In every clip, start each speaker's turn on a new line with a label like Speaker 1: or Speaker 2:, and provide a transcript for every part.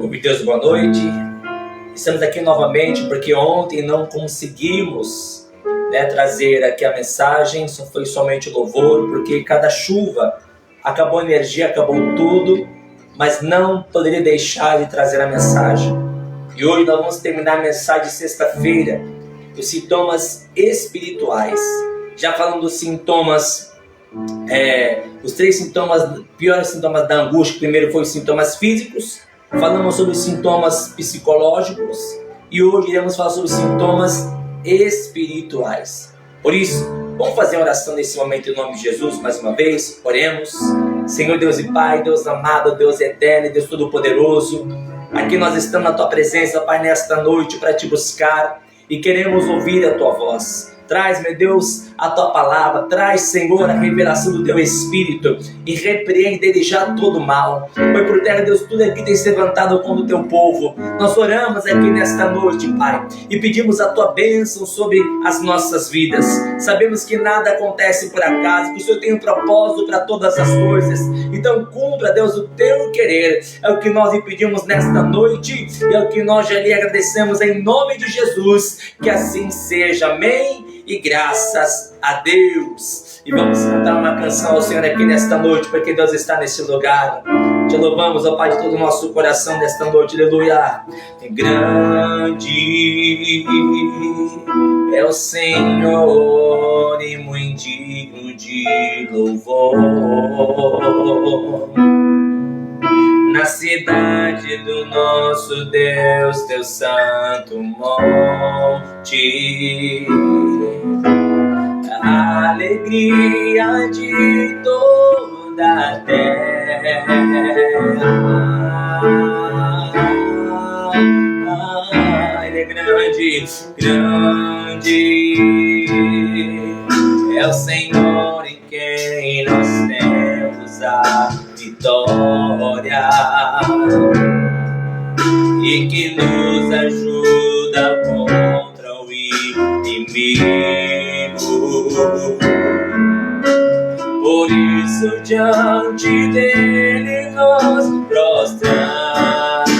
Speaker 1: Oi, Deus, boa noite. Estamos aqui novamente porque ontem não conseguimos trazer aqui a mensagem, só foi somente louvor, porque cada chuva acabou a energia, acabou tudo, mas não poderia deixar de trazer a mensagem. E hoje nós vamos terminar a mensagem de sexta-feira, os sintomas espirituais. Já falando dos sintomas, os três sintomas, piores sintomas da angústia. Primeiro foi os sintomas físicos, falamos sobre os sintomas psicológicos e hoje iremos falar sobre os sintomas espirituais. Por isso, vamos fazer a oração nesse momento em nome de Jesus, mais uma vez. Oremos. Senhor Deus e Pai, Deus amado, Deus eterno, Deus todo-poderoso, aqui nós estamos na Tua presença, Pai, nesta noite para Te buscar e queremos ouvir a Tua voz. Traz, meu Deus, a Tua palavra, traz, Senhor, a revelação do Teu Espírito e repreende desde já todo mal. Pai, por terra, Deus, tudo aqui tem se levantado contra o Teu povo. Nós oramos aqui nesta noite, Pai, e pedimos a Tua bênção sobre as nossas vidas. Sabemos que nada acontece por acaso, que o Senhor tem um propósito para todas as coisas. Então cumpra, Deus, o Teu querer. É o que nós lhe pedimos nesta noite e é o que nós já lhe agradecemos em nome de Jesus. Que assim seja. Amém. E graças a Deus. E vamos cantar uma canção ao Senhor aqui nesta noite, porque Deus está nesse lugar. Te louvamos, ó Pai, de todo o nosso coração nesta noite, aleluia. Grande é o Senhor e muito digno de louvor. Na cidade do nosso Deus, teu santo monte, a alegria de toda a terra. Ele é grande, grande é o Senhor em quem nós temos a vitória e que nos ajuda contra o inimigo. Por isso diante dele nós prostramos,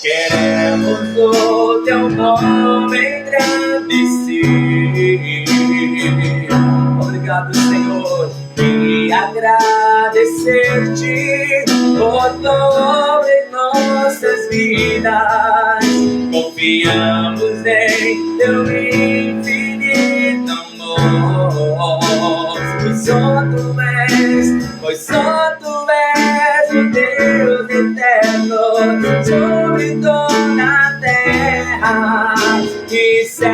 Speaker 1: queremos o teu nome engrandecer. Obrigado, Senhor, e agradecer-te por tua obra em nossas vidas. Confiamos em teu infinito amor, pois só tu és o Deus eterno sobre toda a terra e céu.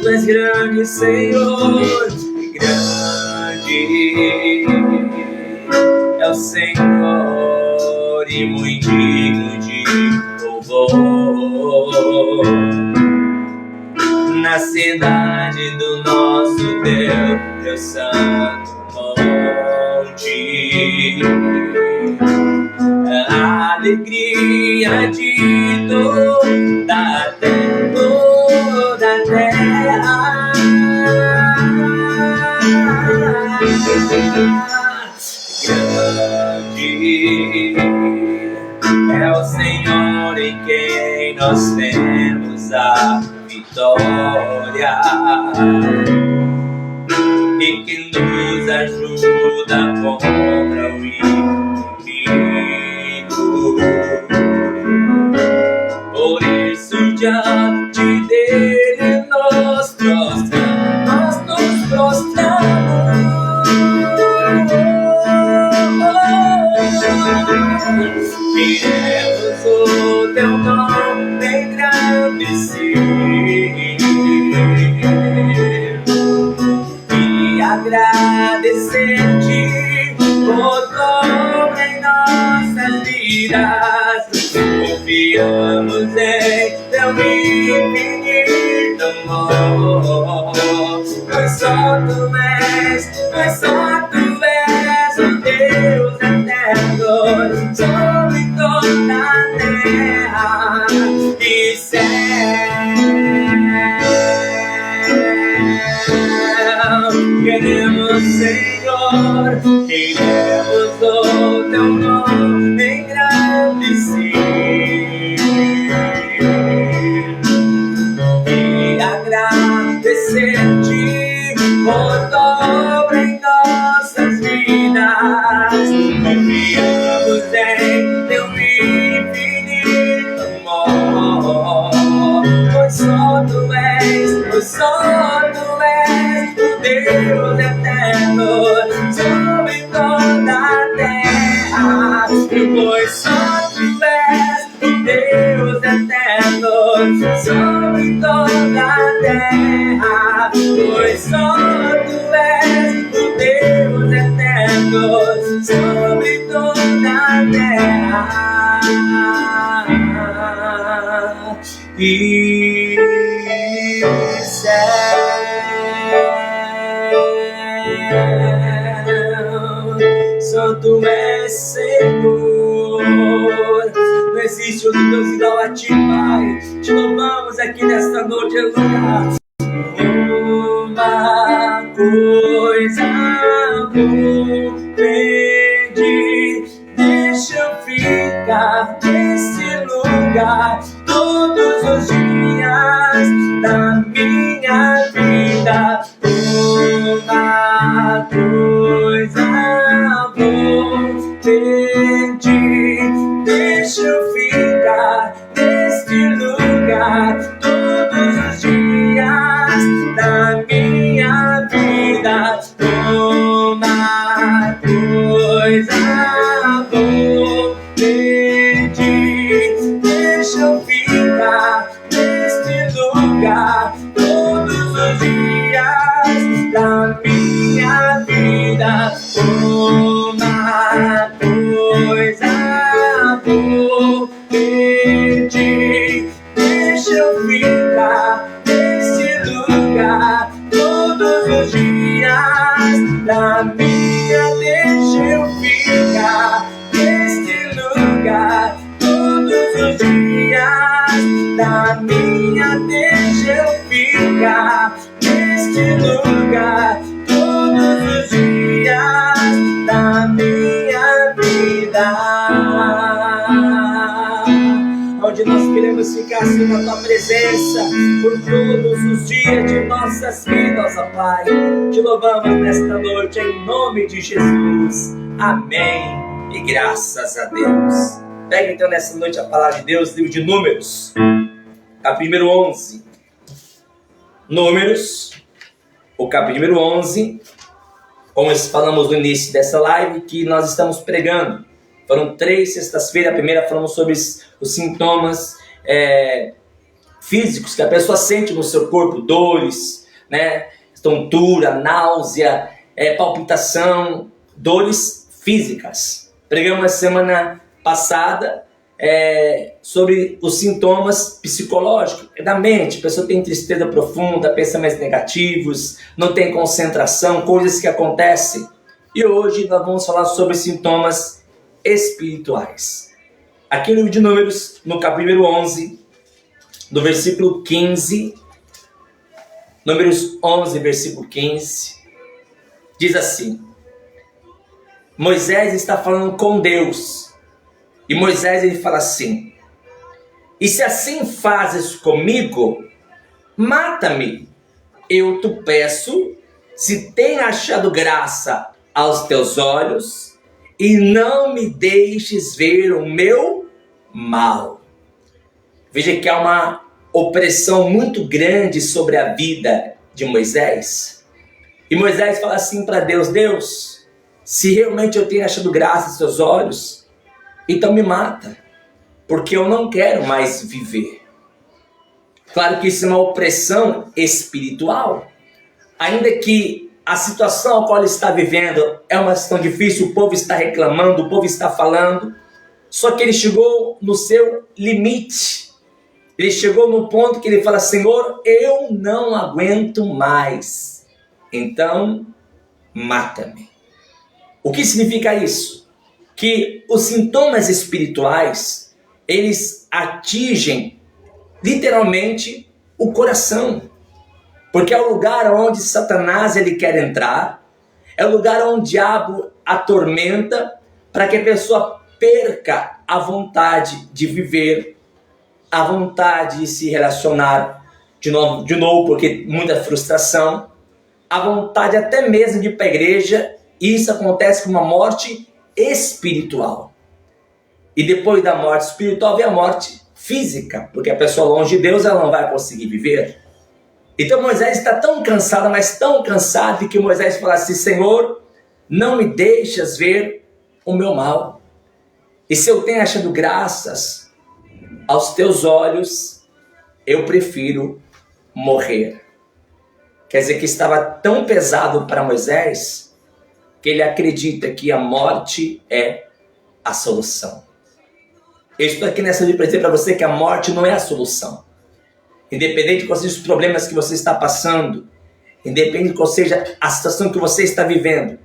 Speaker 1: Tu és grande, Senhor, grande é o Senhor e muito digno de louvor. Na cidade do nosso Deus, teu santo monte, a alegria de toda a terra, toda a terra. Grande é o Senhor em quem nós temos a vitória e que nos ajuda contra o inimigo. Por isso diante dele nós nos prostramos, queremos o teu nome engrandecer e agradecer-te por tua obra em nossas vidas. Confiamos em teu infinito amor, pois só tu és o Deus eterno sobre toda a terra e céu. Senhor, queremos o teu nome engrandecer e agradecer-te por tua obra em nossas vidas. Confiamos em teu infinito amor, pois só tu és o Deus eterno sobre toda a terra, pois só tu és o Deus eterno sobre toda a terra, pois só tu és o Deus eterno sobre toda a terra. E céu, só tu és Senhor, não existe outro Deus igual a ti, Pai. Te louvamos aqui nesta noite, aleluia. Uma coisa vou pedir, deixa eu ficar nesse lugar todos os dias da minha vida. Uma coisa vou pedir, deixa eu ficar nesse lugar todos os dias da minha vida. Uma coisa vou pedir, deixa eu ficar neste lugar todos os dias da minha vida. Uma coisa vou pedir, deixa eu ficar nesse lugar todos os dias da minha. Deixa eu ficar nesse lugar todos os dias da minha. Deixa eu ficar nesse lugar todos os dias da minha vida. Onde nós queremos ficar assim na tua presença por todos os dias de nossas vidas, ó Pai. Te louvamos nesta noite em nome de Jesus. Amém. E graças a Deus. Pega então nessa noite a palavra de Deus, livro de Números, capítulo 11. Números, o capítulo 11, como falamos no início dessa live, que nós estamos pregando. Foram 3 sextas-feiras. A primeira falamos sobre os sintomas físicos que a pessoa sente no seu corpo, dores, né? Tontura, náusea, palpitação, dores físicas. Pregamos a semana passada sobre os sintomas psicológicos da mente. A pessoa tem tristeza profunda, pensamentos negativos, não tem concentração, coisas que acontecem. E hoje nós vamos falar sobre sintomas espirituais. Aqui no livro de Números, no capítulo 11, no versículo 15, Números 11, versículo 15, diz assim: Moisés está falando com Deus, e Moisés ele fala assim: e se assim fazes comigo, mata-me, eu te peço, se tem achado graça aos teus olhos, e não me deixes ver o meu mal. Veja que há uma opressão muito grande sobre a vida de Moisés. E Moisés fala assim para Deus: Deus, se realmente eu tenho achado graça aos teus olhos, então me mata, porque eu não quero mais viver. Claro que isso é uma opressão espiritual. Ainda que a situação a qual ele está vivendo é uma situação difícil, o povo está reclamando, o povo está falando, só que ele chegou no seu limite. Ele chegou no ponto que ele fala: Senhor, eu não aguento mais, então mata-me. O que significa isso? Que os sintomas espirituais, eles atingem literalmente o coração, porque é o lugar onde Satanás ele quer entrar, É o lugar onde o diabo atormenta para que a pessoa perca a vontade de viver, a vontade de se relacionar de novo, porque muita frustração, a vontade até mesmo de ir para a igreja. E isso acontece com uma morte espiritual. E depois da morte espiritual vem a morte física, porque a pessoa longe de Deus ela não vai conseguir viver. Então Moisés está tão cansado, mas tão cansado, que Moisés fala assim: Senhor, não me deixas ver o meu mal. E se eu tenho achado graças aos teus olhos, eu prefiro morrer. Quer dizer que estava tão pesado para Moisés, que ele acredita que a morte é a solução. Eu estou aqui nessa vida para dizer para você que a morte não é a solução. Independente de quais sejam os problemas que você está passando, independente de qual seja a situação que você está vivendo,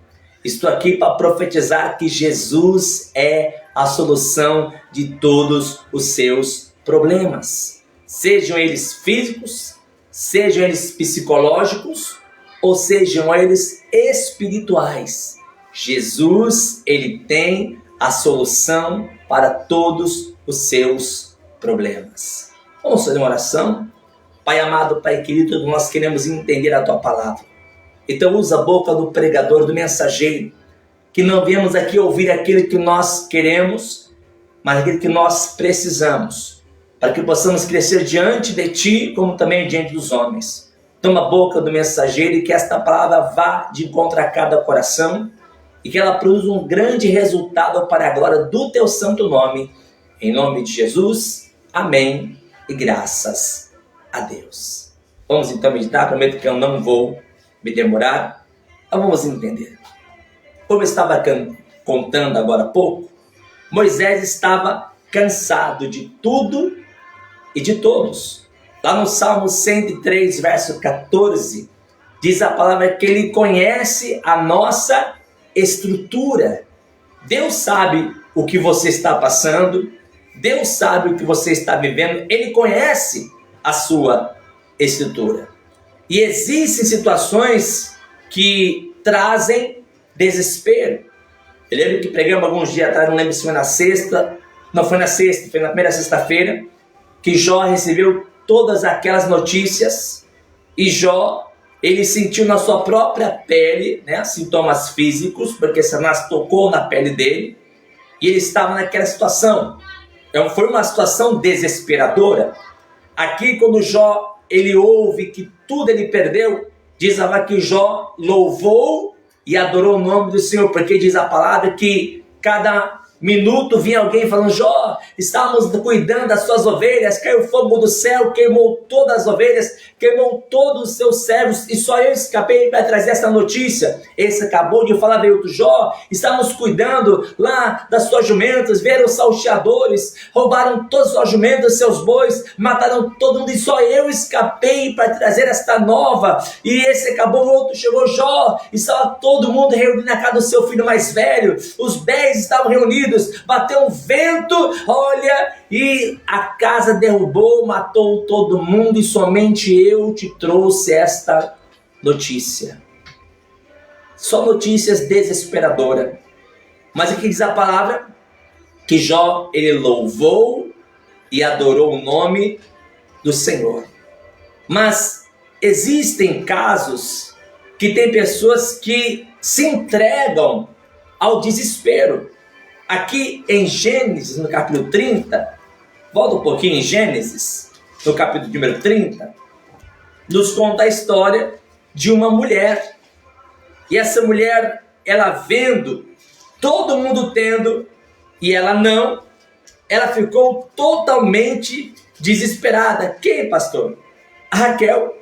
Speaker 1: estou aqui para profetizar que Jesus é a solução de todos os seus problemas. Sejam eles físicos, sejam eles psicológicos, ou sejam eles espirituais. Jesus, ele tem a solução para todos os seus problemas. Vamos fazer uma oração? Pai amado, Pai querido, nós queremos entender a Tua palavra. Então usa a boca do pregador, do mensageiro, que não viemos aqui ouvir aquilo que nós queremos, mas aquilo que nós precisamos, para que possamos crescer diante de Ti, como também diante dos homens. Toma a boca do mensageiro e que esta palavra vá de encontro a cada coração e que ela produza um grande resultado para a glória do Teu santo nome. Em nome de Jesus, amém e graças a Deus. Vamos então meditar, prometo que eu não vou me demorar, mas vamos entender. Como eu estava contando agora há pouco, Moisés estava cansado de tudo e de todos. Lá no Salmo 103, verso 14, diz a palavra que ele conhece a nossa estrutura. Deus sabe o que você está passando, Deus sabe o que você está vivendo, Ele conhece a sua estrutura. E existem situações que trazem desespero. Eu lembro que pregamos alguns dias atrás, não lembro se foi na sexta, não foi na sexta, foi na primeira sexta-feira, que Jó recebeu todas aquelas notícias, e Jó, ele sentiu na sua própria pele, sintomas físicos, porque Satanás tocou na pele dele, e ele estava naquela situação. Então, foi uma situação desesperadora. Aqui, quando Jó, ele ouve que tudo ele perdeu, diz a palavra que Jó louvou e adorou o nome do Senhor, porque diz a palavra que cada minuto vinha alguém falando: Jó, estávamos cuidando das suas ovelhas, caiu fogo do céu, queimou todas as ovelhas, queimou todos os seus servos, e só eu escapei para trazer essa notícia. Esse acabou de falar, veio outro: Jó, estávamos cuidando lá das suas jumentas, vieram os salteadores, roubaram todas as suas jumentas, seus bois, mataram todo mundo, e só eu escapei para trazer esta nova. E esse acabou, o outro chegou: Jó, estava todo mundo reunido na casa do seu filho mais velho, os 10 estavam reunidos, bateu um vento, olha, e a casa derrubou, matou todo mundo, e somente eu te trouxe esta notícia. Só notícias desesperadoras. Mas aqui diz a palavra que Jó, ele louvou e adorou o nome do Senhor. Mas existem casos que tem pessoas que se entregam ao desespero. Aqui em Gênesis, no capítulo 30, volta um pouquinho em Gênesis, no capítulo número 30, nos conta a história de uma mulher. E essa mulher, ela vendo todo mundo tendo, e ela não, ela ficou totalmente desesperada. Quem, pastor? A Raquel.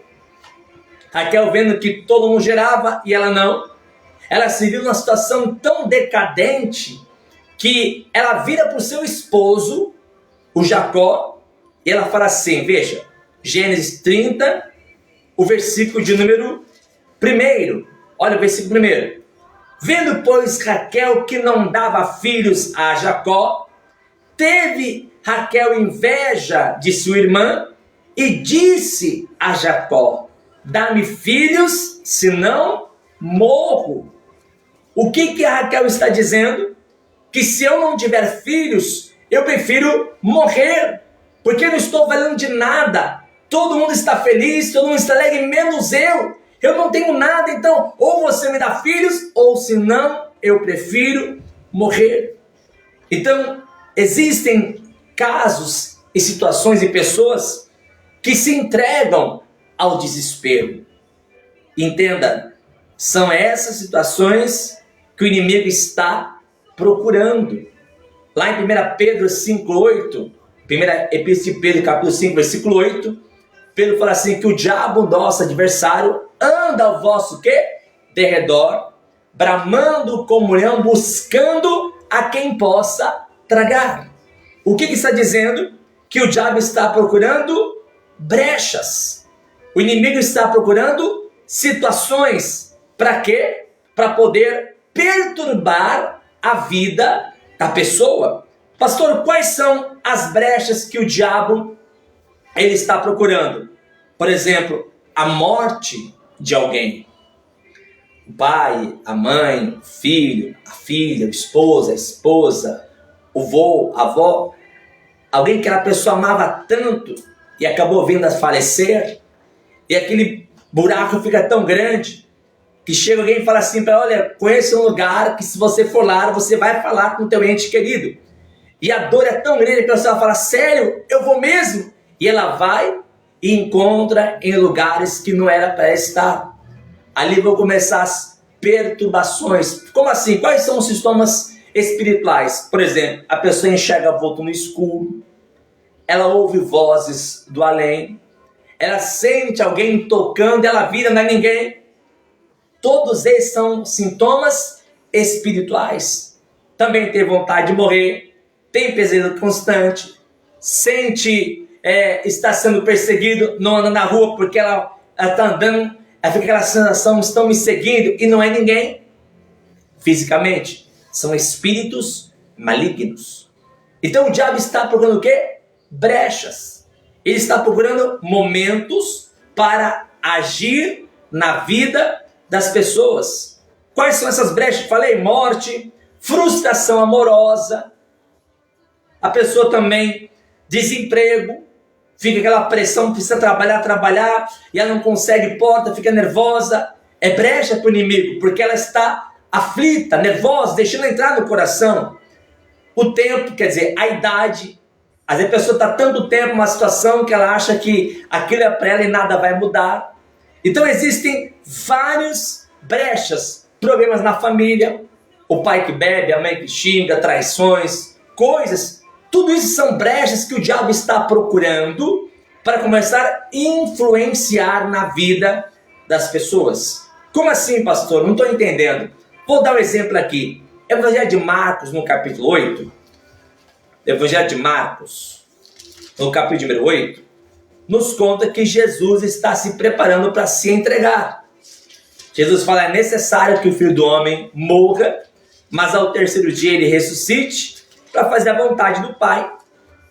Speaker 1: Raquel vendo que todo mundo gerava e ela não. Ela se viu numa situação tão decadente que ela vira para o seu esposo, o Jacó, e ela fala assim, veja, Gênesis 30, o versículo de número 1. Olha o versículo 1. Vendo, pois, Raquel que não dava filhos a Jacó, teve Raquel inveja de sua irmã e disse a Jacó: dá-me filhos, senão morro. O que a Raquel está dizendo? Que se eu não tiver filhos, eu prefiro morrer, porque eu não estou valendo de nada. Todo mundo está feliz, todo mundo está alegre, menos eu. Eu não tenho nada, então ou você me dá filhos, ou se não, eu prefiro morrer. Então, existem casos e situações e pessoas que se entregam ao desespero. Entenda, são essas situações que o inimigo está procurando. Lá em 1 Pedro 5,8, primeira epístola de Pedro, capítulo 5, versículo 8, Pedro fala assim, que o diabo, nosso adversário, anda ao vosso quê? Derredor, bramando como leão, buscando a quem possa tragar. O que está dizendo? Que o diabo está procurando brechas. O inimigo está procurando situações. Para quê? Para poder perturbar a vida da pessoa. Pastor, quais são as brechas que o diabo ele está procurando? Por exemplo, a morte de alguém. O pai, a mãe, o filho, a filha, o esposo, a esposa, o vô, a avó. Alguém que a pessoa amava tanto e acabou vindo a falecer. E aquele buraco fica tão grande que chega alguém e fala assim para ela, olha, conheço um lugar que se você for lá, você vai falar com o teu ente querido. E a dor é tão grande que a pessoa fala, sério, eu vou mesmo? E ela vai e encontra em lugares que não era para estar. Ali vão começar as perturbações. Como assim? Quais são os sintomas espirituais? Por exemplo, a pessoa enxerga vulto no escuro, ela ouve vozes do além, ela sente alguém tocando, ela vira, não é ninguém. Todos esses são sintomas espirituais. Também tem vontade de morrer, tem pesadelo constante, sente está sendo perseguido, não anda na rua porque ela está andando, ela fica aquela sensação, estão me seguindo e não é ninguém. Fisicamente, são espíritos malignos. Então o diabo está procurando o quê? Brechas. Ele está procurando momentos para agir na vida das pessoas. Quais são essas brechas que falei? Morte, frustração amorosa, a pessoa também, desemprego, fica aquela pressão, precisa trabalhar, e ela não consegue porta, fica nervosa. É brecha para o inimigo, porque ela está aflita, nervosa, deixando entrar no coração. O tempo, quer dizer, a idade. Às vezes a pessoa está tanto tempo numa situação que ela acha que aquilo é para ela e nada vai mudar. Então existem várias brechas, problemas na família, o pai que bebe, a mãe que xinga, traições, coisas. Tudo isso são brechas que o diabo está procurando para começar a influenciar na vida das pessoas. Como assim, pastor? Não estou entendendo. Vou dar um exemplo aqui. Evangelho de Marcos, no capítulo 8. Evangelho de Marcos, no capítulo número 8, nos conta que Jesus está se preparando para se entregar. Jesus fala, é necessário que o Filho do Homem morra, mas ao terceiro dia ele ressuscite, para fazer a vontade do Pai.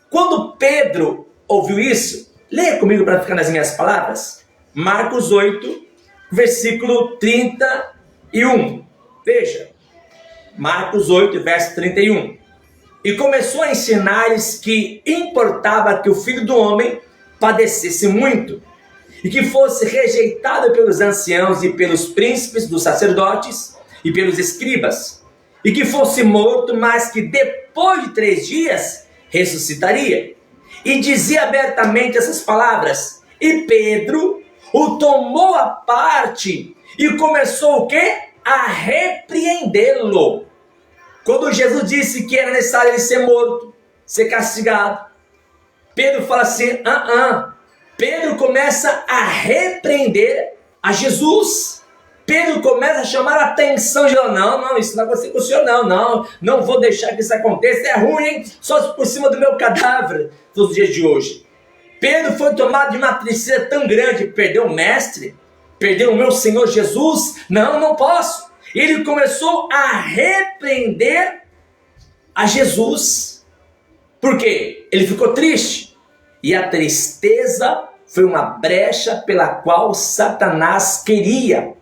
Speaker 1: Quando Pedro ouviu isso, leia comigo para ficar nas minhas palavras, Marcos 8, versículo 31. Veja, Marcos 8, verso 31. E começou a ensinar-lhes que importava que o Filho do Homem padecesse muito, e que fosse rejeitado pelos anciãos e pelos príncipes dos sacerdotes e pelos escribas, e que fosse morto, mas que depois de 3 dias ressuscitaria. E dizia abertamente essas palavras. E Pedro o tomou à parte e começou o quê? A repreendê-lo. Quando Jesus disse que era necessário ele ser morto, ser castigado, Pedro fala assim, Pedro começa a repreender a Jesus. Pedro começa a chamar a atenção de ela, não, isso não vai acontecer com o senhor, não vou deixar que isso aconteça, é ruim, hein? Só por cima do meu cadáver, todos os dias de hoje. Pedro foi tomado de uma tristeza tão grande, perdeu o mestre, perdeu o meu Senhor Jesus, não posso. Ele começou a repreender a Jesus. Por quê? Ele ficou triste, e a tristeza foi uma brecha pela qual Satanás queria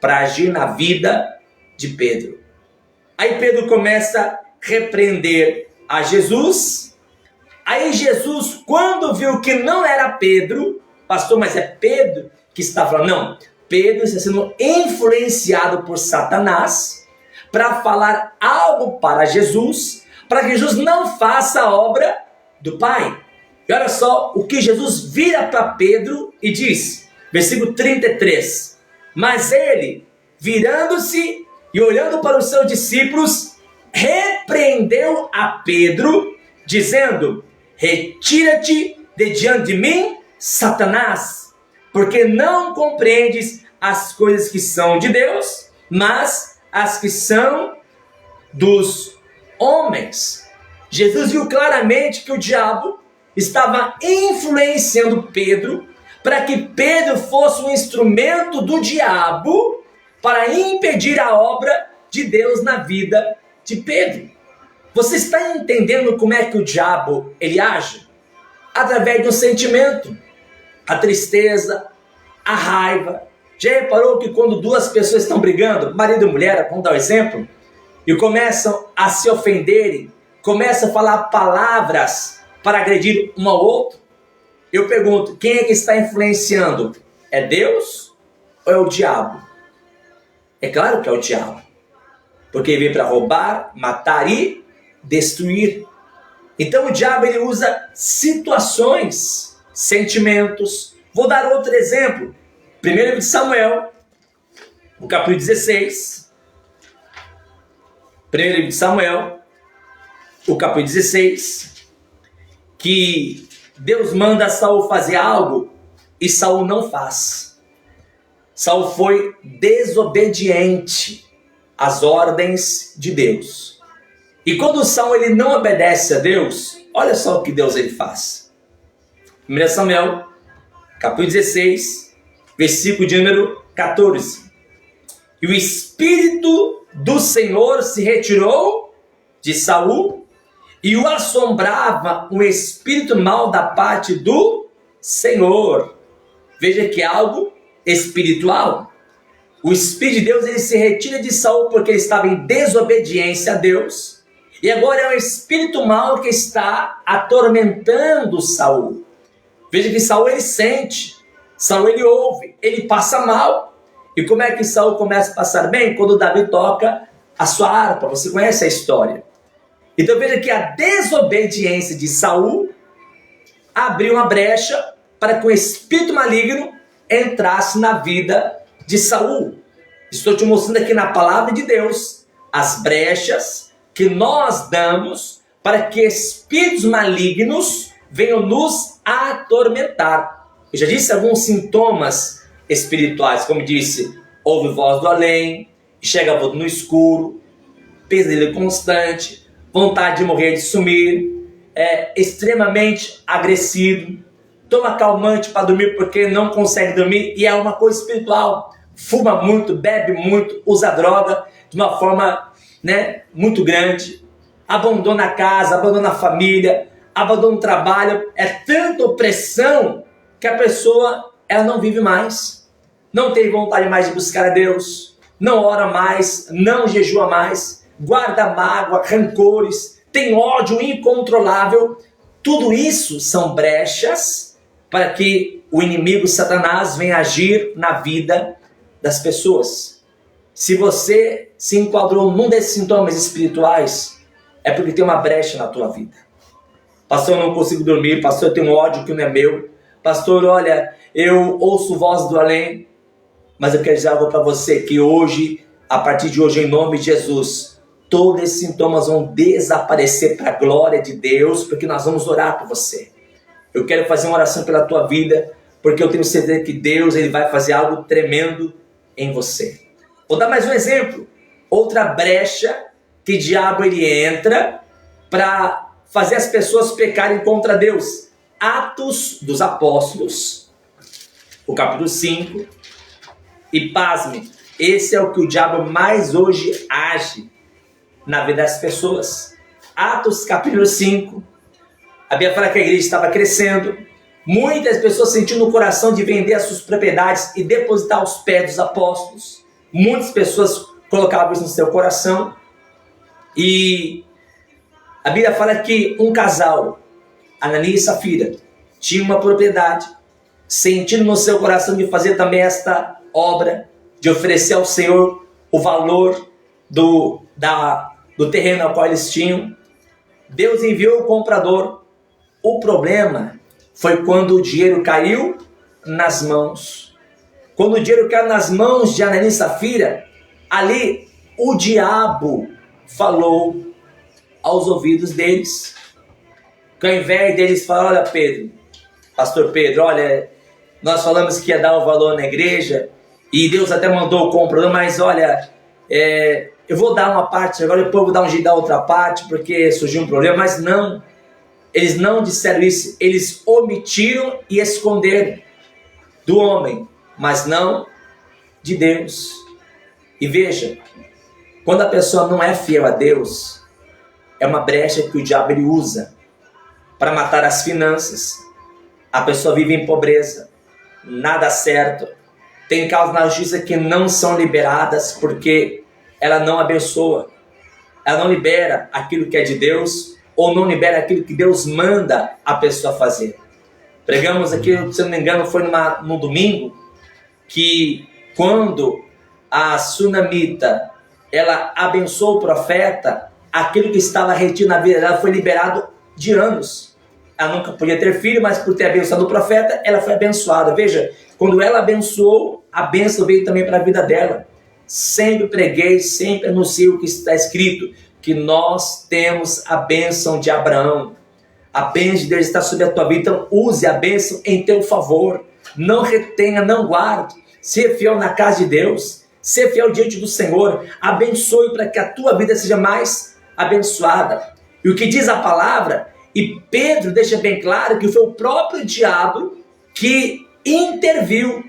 Speaker 1: para agir na vida de Pedro. Aí Pedro começa a repreender a Jesus. Aí Jesus, quando viu que não era Pedro, pastor, mas é Pedro que está falando, não, Pedro está sendo influenciado por Satanás para falar algo para Jesus, para que Jesus não faça a obra do Pai. E olha só o que Jesus vira para Pedro e diz, versículo 33, mas ele, virando-se e olhando para os seus discípulos, repreendeu a Pedro, dizendo, retira-te de diante de mim, Satanás, porque não compreendes as coisas que são de Deus, mas as que são dos homens. Jesus viu claramente que o diabo estava influenciando Pedro para que Pedro fosse um instrumento do diabo para impedir a obra de Deus na vida de Pedro. Você está entendendo como é que o diabo ele age? Através do sentimento, a tristeza, a raiva. Já reparou que quando duas pessoas estão brigando, marido e mulher, vamos dar um exemplo, e começam a se ofenderem, começam a falar palavras para agredir um ao outro? Eu pergunto, quem é que está influenciando? É Deus ou é o diabo? É claro que é o diabo, porque ele veio para roubar, matar e destruir. Então o diabo ele usa situações, sentimentos. Vou dar outro exemplo. 1 Samuel, o capítulo 16. 1 Samuel, o capítulo 16, que Deus manda Saul fazer algo e Saul não faz. Saul foi desobediente às ordens de Deus. E quando Saul ele não obedece a Deus, olha só o que Deus ele faz. 1 Samuel, capítulo 16, versículo de número 14. E o Espírito do Senhor se retirou de Saul e o assombrava um espírito mau da parte do Senhor. Veja que é algo espiritual. O Espírito de Deus ele se retira de Saul porque ele estava em desobediência a Deus. E agora é um espírito mau que está atormentando Saul. Veja que Saul ele sente, Saul ele ouve, ele passa mal. E como é que Saul começa a passar bem? Quando Davi toca a sua harpa. Você conhece a história. Então veja que a desobediência de Saul abriu uma brecha para que o espírito maligno entrasse na vida de Saul. Estou te mostrando aqui na palavra de Deus as brechas que nós damos para que espíritos malignos venham nos atormentar. Eu já disse alguns sintomas espirituais, como disse, ouve voz do além, chega no escuro, pesadelo constante, vontade de morrer, de sumir, é extremamente agressivo, toma calmante para dormir porque não consegue dormir e é uma coisa espiritual, fuma muito, bebe muito, usa droga de uma forma muito grande, abandona a casa, abandona a família, abandona o trabalho, é tanta opressão que a pessoa ela não vive mais, não tem vontade mais de buscar a Deus, não ora mais, não jejua mais, guarda mágoa, rancores, tem ódio incontrolável. Tudo isso são brechas para que o inimigo Satanás venha agir na vida das pessoas. Se você se enquadrou num desses sintomas espirituais, é porque tem uma brecha na tua vida. Pastor, eu não consigo dormir. Pastor, eu tenho ódio que não é meu. Pastor, olha, eu ouço voz do além. Mas eu quero dizer algo para você, que hoje, a partir de hoje, em nome de Jesus, todos esses sintomas vão desaparecer para a glória de Deus, porque nós vamos orar por você. Eu quero fazer uma oração pela tua vida, porque eu tenho certeza que Deus ele vai fazer algo tremendo em você. Vou dar mais um exemplo. Outra brecha que o diabo ele entra para fazer as pessoas pecarem contra Deus. Atos dos Apóstolos, o capítulo 5. E pasme, esse é o que o diabo mais hoje age na vida das pessoas. Atos capítulo 5. A Bíblia fala que a igreja estava crescendo. Muitas pessoas sentiam no coração de vender as suas propriedades e depositar aos pés dos apóstolos. Muitas pessoas colocavam isso no seu coração. E a Bíblia fala que um casal, Ananias e Safira, tinha uma propriedade, sentindo no seu coração de fazer também esta obra, de oferecer ao Senhor o valor do terreno ao qual eles tinham. Deus enviou o comprador. O problema foi quando o dinheiro caiu nas mãos. Quando o dinheiro caiu nas mãos de Ananias e Safira, ali o diabo falou aos ouvidos deles. Que ao invés deles falar, olha Pedro, pastor Pedro, olha, nós falamos que ia dar o valor na igreja, e Deus até mandou o comprador, mas olha, eu vou dar uma parte, agora depois eu vou dar um jeito da outra parte, porque surgiu um problema. Mas não, eles não disseram isso, eles omitiram e esconderam do homem, mas não de Deus. E veja, quando a pessoa não é fiel a Deus, é uma brecha que o diabo ele usa para matar as finanças. A pessoa vive em pobreza, nada certo, tem causas na justiça que não são liberadas porque ela não abençoa, ela não libera aquilo que é de Deus, ou não libera aquilo que Deus manda a pessoa fazer. Pregamos aqui, se não me engano, foi no domingo, que quando a sunamita ela abençoou o profeta, aquilo que estava retido na vida dela foi liberado de anos. Ela nunca podia ter filho, mas por ter abençoado o profeta, ela foi abençoada. Veja, quando ela abençoou, a bênção veio também para a vida dela. Sempre preguei, sempre anunciei o que está escrito, que nós temos a bênção de Abraão. A bênção de Deus está sobre a tua vida, então use a bênção em teu favor. Não retenha, não guarde. Seja fiel na casa de Deus, seja fiel diante do Senhor. Abençoe para que a tua vida seja mais abençoada. E o que diz a palavra, e Pedro deixa bem claro que foi o próprio diabo que interviu,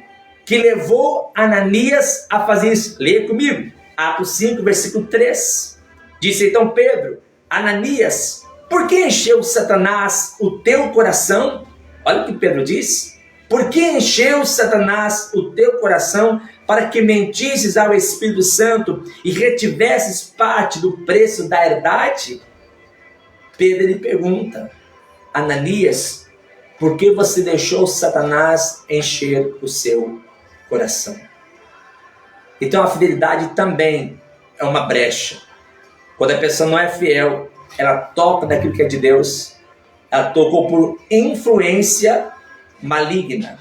Speaker 1: que levou Ananias a fazer isso. Leia comigo, Atos 5, versículo 3. Disse então Pedro, Ananias, por que encheu Satanás o teu coração? Olha o que Pedro disse. Por que encheu Satanás o teu coração para que mentisses ao Espírito Santo e retivesses parte do preço da herdade? Pedro lhe pergunta, Ananias, por que você deixou Satanás encher o seu coração? Então a fidelidade também é uma brecha. Quando a pessoa não é fiel, ela toca daquilo que é de Deus, ela tocou por influência maligna.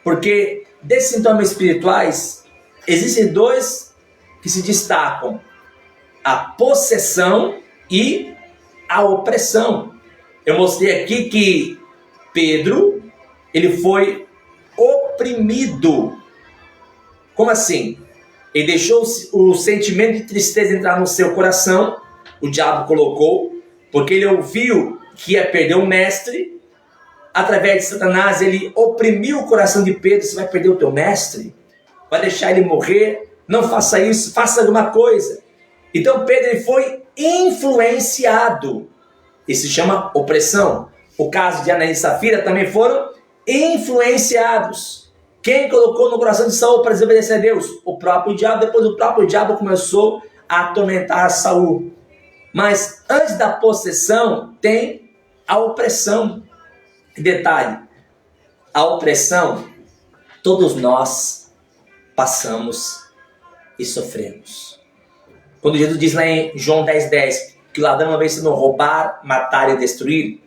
Speaker 1: Porque desses sintomas espirituais, existem dois que se destacam: a possessão e a opressão. Eu mostrei aqui que Pedro, ele foi oprimido. Como assim? Ele deixou o sentimento de tristeza entrar no seu coração, o diabo colocou, porque ele ouviu que ia perder o mestre. Através de Satanás, ele oprimiu o coração de Pedro. Você vai perder o teu mestre? Vai deixar ele morrer? Não faça isso, faça alguma coisa. Então Pedro ele foi influenciado. Isso se chama opressão. O caso de Ananias e Safira também foram influenciados. Quem colocou no coração de Saul para desobedecer a Deus? O próprio diabo. Depois o próprio diabo começou a atormentar Saul. Mas antes da possessão tem a opressão. Detalhe, a opressão todos nós passamos e sofremos. Quando Jesus diz lá em João 10:10 que o ladrão não vem senão roubar, matar e destruir,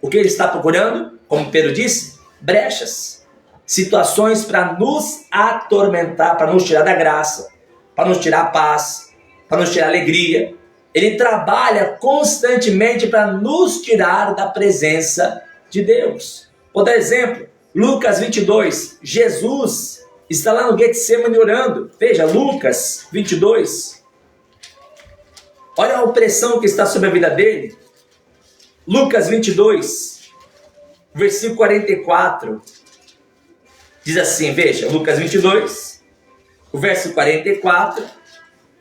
Speaker 1: o que ele está procurando? Como Pedro disse, brechas, situações para nos atormentar, para nos tirar da graça, para nos tirar a paz, para nos tirar a alegria. Ele trabalha constantemente para nos tirar da presença de Deus. Vou dar exemplo, Lucas 22, Jesus está lá no Getsemane orando. Veja, Lucas 22. Olha a opressão que está sobre a vida dele. Lucas 22, versículo 44. Diz assim, veja, Lucas 22, o verso 44,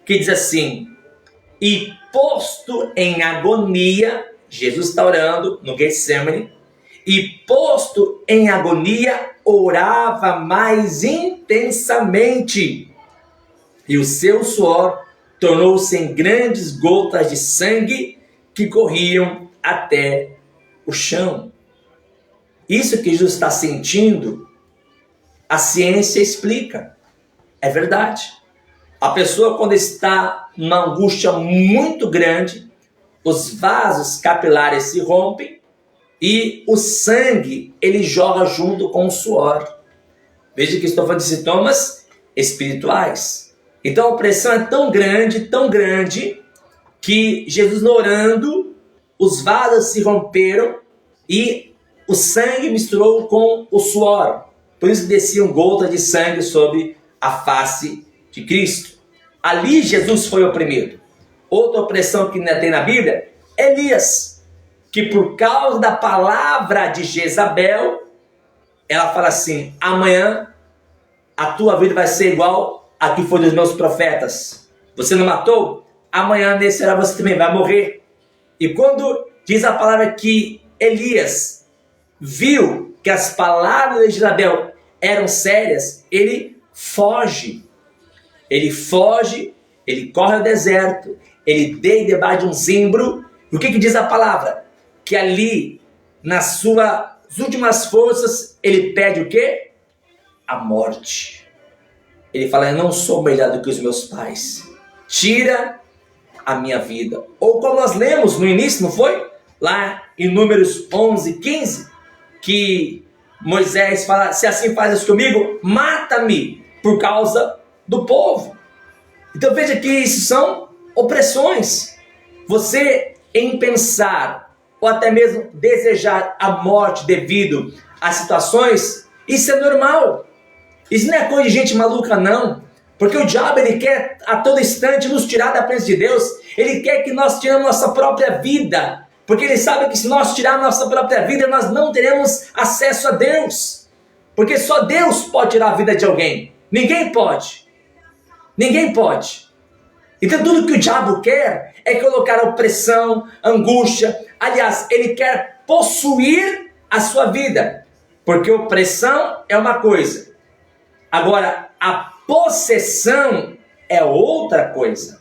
Speaker 1: que diz assim, e posto em agonia, Jesus está orando no Getsemane, e posto em agonia, orava mais intensamente, e o seu suor tornou-se em grandes gotas de sangue que corriam até o chão. Isso que Jesus está sentindo, a ciência explica. É verdade. A pessoa, quando está numa angústia muito grande, os vasos capilares se rompem e o sangue ele joga junto com o suor. Veja que estou falando de sintomas espirituais. Então a opressão é tão grande, que Jesus orando, os vasos se romperam e o sangue misturou com o suor. Por isso desciam gotas de sangue sobre a face de Cristo. Ali Jesus foi oprimido. Outra opressão que tem na Bíblia, Elias, que por causa da palavra de Jezabel, ela fala assim: amanhã a tua vida vai ser igual a que foi dos meus profetas. Você não matou? Amanhã nesse hora você também vai morrer. E quando diz a palavra que Elias viu que as palavras de Jezabel eram sérias, ele foge. Ele foge, ele corre ao deserto, ele deita debaixo de um zimbro. E o que diz a palavra? Que ali, nas suas últimas forças, ele pede o quê? A morte. Ele fala: eu não sou melhor do que os meus pais. Tira a minha vida. Ou como nós lemos no início, não foi? Lá em Números 11, 15, que Moisés fala: se assim fazes comigo, mata-me por causa do povo. Então veja que isso são opressões. Você, em pensar ou até mesmo desejar a morte devido a situações, isso é normal. Isso não é coisa de gente maluca, não. Porque o diabo, ele quer a todo instante nos tirar da presença de Deus. Ele quer que nós tiremos nossa própria vida. Porque ele sabe que se nós tirarmos nossa própria vida, nós não teremos acesso a Deus. Porque só Deus pode tirar a vida de alguém. Ninguém pode. Ninguém pode. Então tudo que o diabo quer é colocar opressão, angústia. Aliás, ele quer possuir a sua vida. Porque opressão é uma coisa. Agora, a possessão é outra coisa.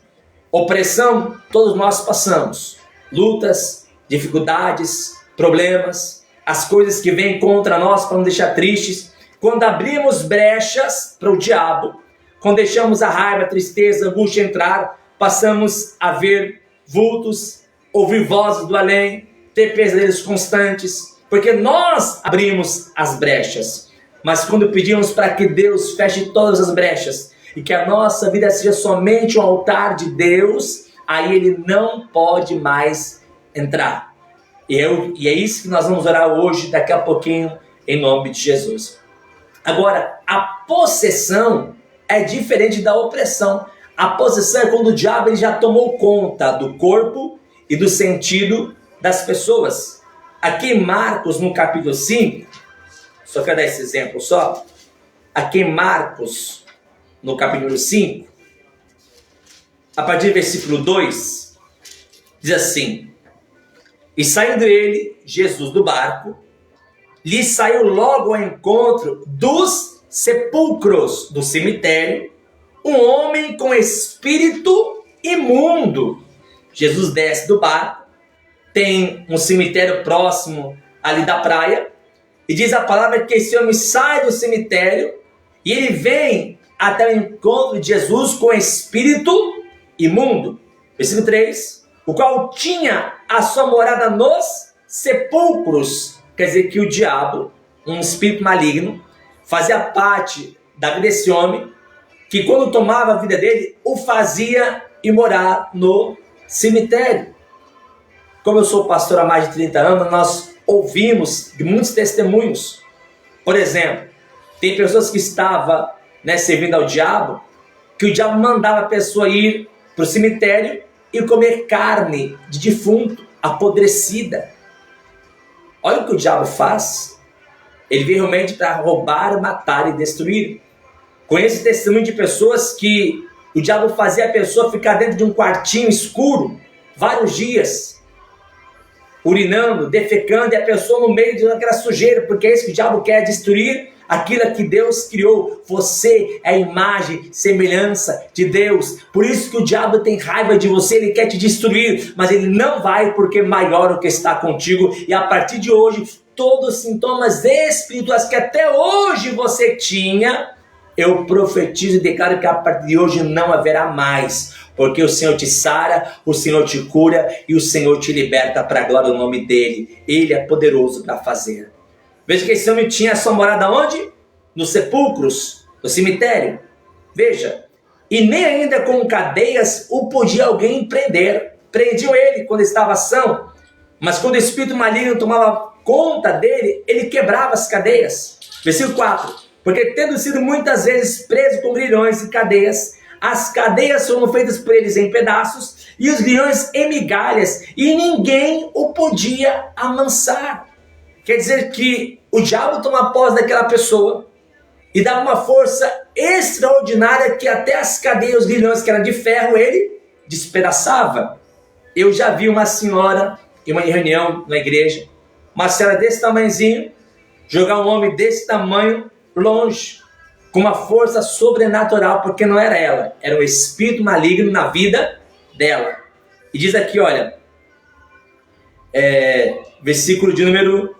Speaker 1: Opressão, todos nós passamos. Lutas, dificuldades, problemas, as coisas que vêm contra nós para nos deixar tristes. Quando abrimos brechas para o diabo, quando deixamos a raiva, a tristeza, a angústia entrar, passamos a ver vultos, ouvir vozes do além, ter pesadelos constantes, porque nós abrimos as brechas. Mas quando pedimos para que Deus feche todas as brechas e que a nossa vida seja somente um altar de Deus, aí Ele não pode mais entrar. E é isso que nós vamos orar hoje, daqui a pouquinho, em nome de Jesus. Agora, a possessão é diferente da opressão. A possessão é quando o diabo ele já tomou conta do corpo e do sentido das pessoas. Aqui em Marcos, no capítulo 5, só quero dar esse exemplo só. Aqui em Marcos, no capítulo 5, a partir do versículo 2, diz assim: e saindo ele, Jesus, do barco, lhe saiu logo ao encontro dos sepulcros do cemitério, um homem com espírito imundo. Jesus desce do barco, tem um cemitério próximo ali da praia, e diz a palavra que esse homem sai do cemitério, e ele vem até o encontro de Jesus com espírito imundo. Versículo 3, o qual tinha a sua morada nos sepulcros. Quer dizer que o diabo, um espírito maligno, fazia parte da vida desse homem, que quando tomava a vida dele, o fazia ir morar no cemitério. Como eu sou pastor há mais de 30 anos, nós ouvimos de muitos testemunhos. Por exemplo, tem pessoas que estavam servindo ao diabo, que o diabo mandava a pessoa ir para o cemitério e comer carne de defunto, apodrecida. Olha o que o diabo faz. Ele vem realmente para roubar, matar e destruir. Conheço testemunho de pessoas que o diabo fazia a pessoa ficar dentro de um quartinho escuro vários dias, urinando, defecando, e a pessoa no meio de aquela sujeira, porque é isso que o diabo quer, destruir aquilo que Deus criou. Você é a imagem, semelhança de Deus. Por isso que o diabo tem raiva de você, ele quer te destruir, mas ele não vai, porque maior o que está contigo. E a partir de hoje, todos os sintomas espirituais que até hoje você tinha, eu profetizo e declaro que a partir de hoje não haverá mais, porque o Senhor te sara, o Senhor te cura e o Senhor te liberta para a glória do nome dele. Ele é poderoso para fazer. Veja que esse homem tinha a sua morada onde? Nos sepulcros, no cemitério. Veja, e nem ainda com cadeias o podia alguém prender. Prendiam ele quando estava são, mas quando o espírito maligno tomava conta dele, ele quebrava as cadeias. Versículo 4. Porque tendo sido muitas vezes preso com grilhões e cadeias, as cadeias foram feitas por eles em pedaços e os grilhões em migalhas, e ninguém o podia amansar. Quer dizer que o diabo toma posse daquela pessoa e dá uma força extraordinária que até as cadeias, os grilhões que eram de ferro, ele despedaçava. Eu já vi uma senhora em uma reunião na igreja, uma senhora desse tamanhozinho, jogar um homem desse tamanho longe, com uma força sobrenatural, porque não era ela, era um espírito maligno na vida dela. E diz aqui, olha, versículo de número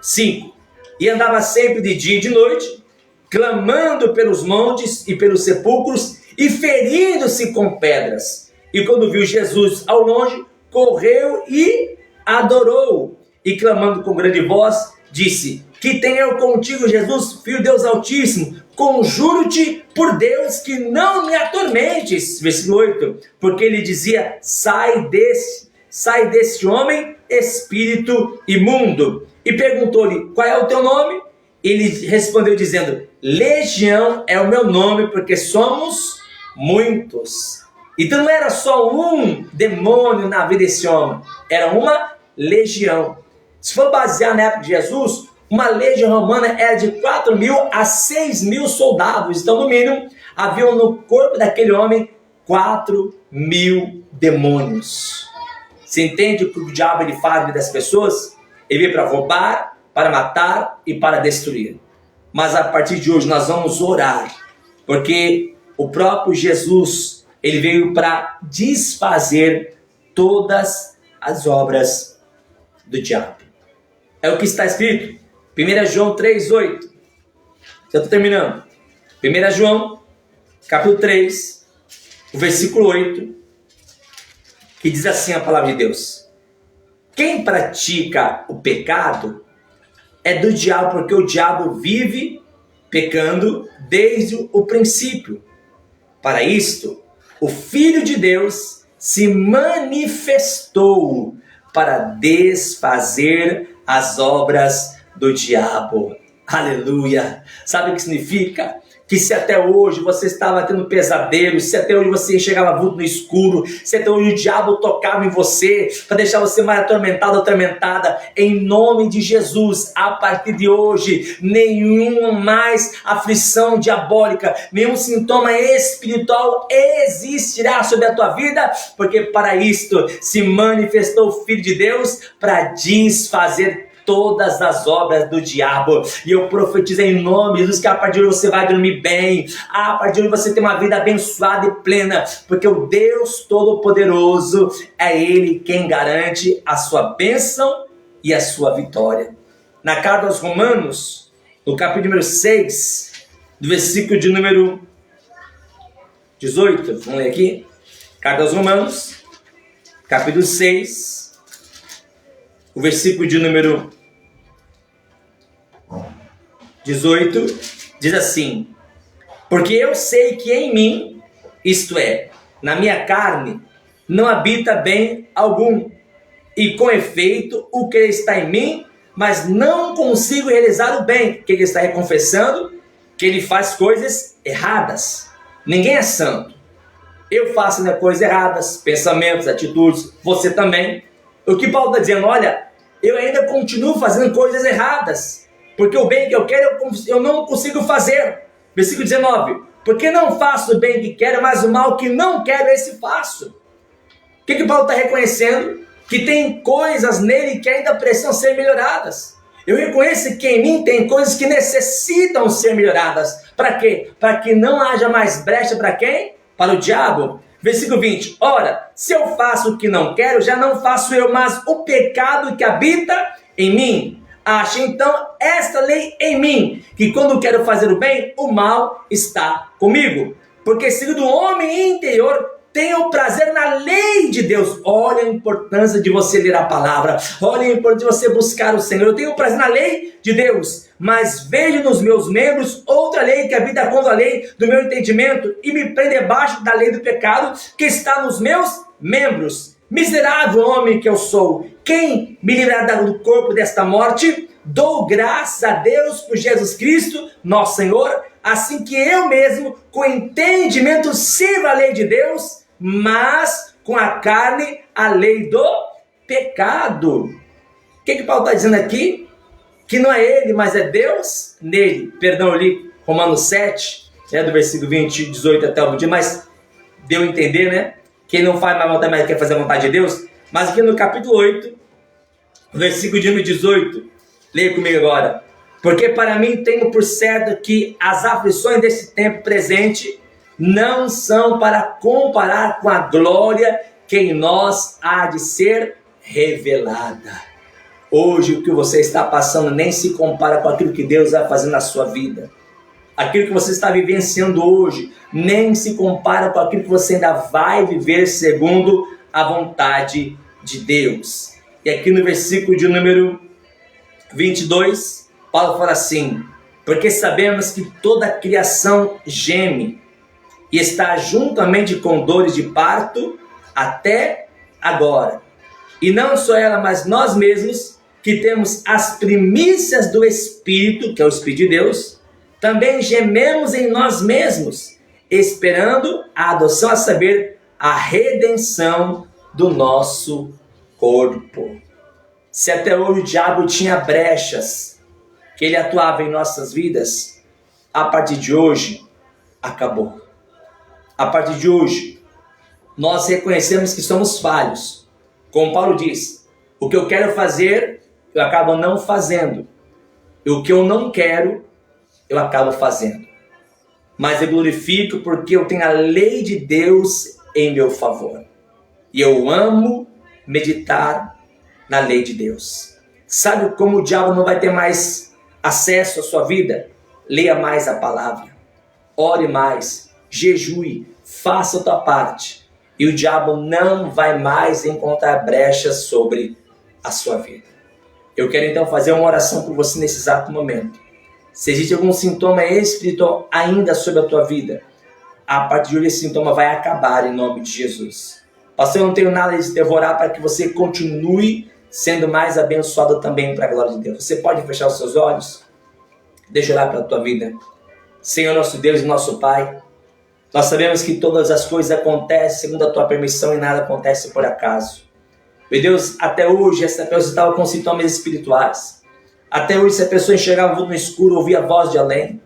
Speaker 1: 5. E andava sempre de dia e de noite, clamando pelos montes e pelos sepulcros, e ferindo-se com pedras. E quando viu Jesus ao longe, correu e adorou, e clamando com grande voz, disse: que tenha eu contigo, Jesus, Filho de Deus Altíssimo, conjuro-te por Deus que não me atormentes. Versículo 8, porque ele dizia: sai desse homem, espírito imundo. E perguntou-lhe: qual é o teu nome? Ele respondeu dizendo: Legião é o meu nome, porque somos muitos. Então não era só um demônio na vida desse homem, era uma legião. Se for basear na época de Jesus, uma legião romana era de 4.000 a 6.000 soldados. Então, no mínimo, haviam no corpo daquele homem 4.000 demônios. Você entende o que o diabo ele faz na vida das pessoas? Ele veio para roubar, para matar e para destruir. Mas a partir de hoje nós vamos orar, porque o próprio Jesus, ele veio para desfazer todas as obras do diabo. É o que está escrito, 1 João 3,8. Já estou terminando. 1 João, capítulo 3, o versículo 8, que diz assim a palavra de Deus: quem pratica o pecado é do diabo, porque o diabo vive pecando desde o princípio. Para isto, o Filho de Deus se manifestou para desfazer as obras do diabo. Aleluia! Sabe o que significa? Que se até hoje você estava tendo pesadelos, se até hoje você enxergava vulto no escuro, se até hoje o diabo tocava em você para deixar você mais atormentado, atormentada, em nome de Jesus, a partir de hoje, nenhuma mais aflição diabólica, nenhum sintoma espiritual existirá sobre a tua vida, porque para isto se manifestou o Filho de Deus para desfazer todas as obras do diabo. E eu profetizo em nome de Jesus que a partir de hoje você vai dormir bem, a partir de hoje você tem uma vida abençoada e plena, porque o Deus Todo-Poderoso é Ele quem garante a sua bênção e a sua vitória. Na carta aos Romanos, no capítulo número 6, do versículo de número 18, vamos ler aqui, carta aos Romanos, capítulo 6, o versículo de número 18, diz assim: porque eu sei que em mim, isto é, na minha carne, não habita bem algum, e com efeito o que está em mim, mas não consigo realizar o bem. O que ele está confessando? Que ele faz coisas erradas. Ninguém é santo. Eu faço coisas erradas, pensamentos, atitudes, você também. O que Paulo está dizendo? Olha, eu ainda continuo fazendo coisas erradas, porque o bem que eu quero eu não consigo fazer. Versículo 19: porque não faço o bem que quero, mas o mal que não quero, esse faço. O que Paulo está reconhecendo? Que tem coisas nele que ainda precisam ser melhoradas. Eu reconheço que em mim tem coisas que necessitam ser melhoradas. Para quê? Para que não haja mais brecha para quem? Para o diabo. Versículo 20. Ora, se eu faço o que não quero, já não faço eu, mas o pecado que habita em mim. Ache então esta lei em mim, que quando quero fazer o bem, o mal está comigo. Porque segundo o homem interior, tenho prazer na lei de Deus. Olha a importância de você ler a palavra. Olha a importância de você buscar o Senhor. Eu tenho prazer na lei de Deus. Mas vejo nos meus membros outra lei que habita contra a lei do meu entendimento e me prende debaixo da lei do pecado que está nos meus membros. Miserável homem que eu sou, quem me livrará do corpo desta morte? Dou graças a Deus por Jesus Cristo, nosso Senhor, assim que eu mesmo, com entendimento, sirvo a lei de Deus, mas com a carne, a lei do pecado. O que Paulo está dizendo aqui? Que não é ele, mas é Deus nele. Perdão, eu li Romanos 7, do versículo 20, 18 até o 20, mas deu a entender, né? Que ele não faz mais vontade, mas quer fazer a vontade de Deus. Mas aqui no capítulo 8, versículo de número 18, leia comigo agora. Porque para mim tenho por certo que as aflições desse tempo presente não são para comparar com a glória que em nós há de ser revelada. Hoje o que você está passando nem se compara com aquilo que Deus vai fazer na sua vida. Aquilo que você está vivenciando hoje nem se compara com aquilo que você ainda vai viver segundo a vontade de Deus. E aqui no versículo de número 22, Paulo fala assim: porque sabemos que toda a criação geme e está juntamente com dores de parto até agora. E não só ela, mas nós mesmos, que temos as primícias do Espírito, que é o Espírito de Deus, também gememos em nós mesmos, esperando a adoção, a saber, a redenção do nosso corpo. Se até hoje o diabo tinha brechas que ele atuava em nossas vidas, a partir de hoje, acabou. A partir de hoje, nós reconhecemos que somos falhos. Como Paulo diz, o que eu quero fazer, eu acabo não fazendo. E o que eu não quero, eu acabo fazendo. Mas eu glorifico porque eu tenho a lei de Deus em meu favor. E eu amo meditar na lei de Deus. Sabe como o diabo não vai ter mais acesso à sua vida? Leia mais a palavra. Ore mais. Jejue. Faça a tua parte. E o diabo não vai mais encontrar brechas sobre a sua vida. Eu quero então fazer uma oração por você nesse exato momento. Se existe algum sintoma espiritual ainda sobre a tua vida, a partir de hoje esse sintoma vai acabar em nome de Jesus. Pastor, eu não tenho nada de devorar para que você continue sendo mais abençoado também para a glória de Deus. Você pode fechar os seus olhos? Deixa eu orar pela tua vida. Senhor nosso Deus e nosso Pai, nós sabemos que todas as coisas acontecem segundo a tua permissão e nada acontece por acaso. Meu Deus, até hoje essa pessoa estava com sintomas espirituais. Até hoje essa pessoa enxergava no escuro, ouvia a voz de além.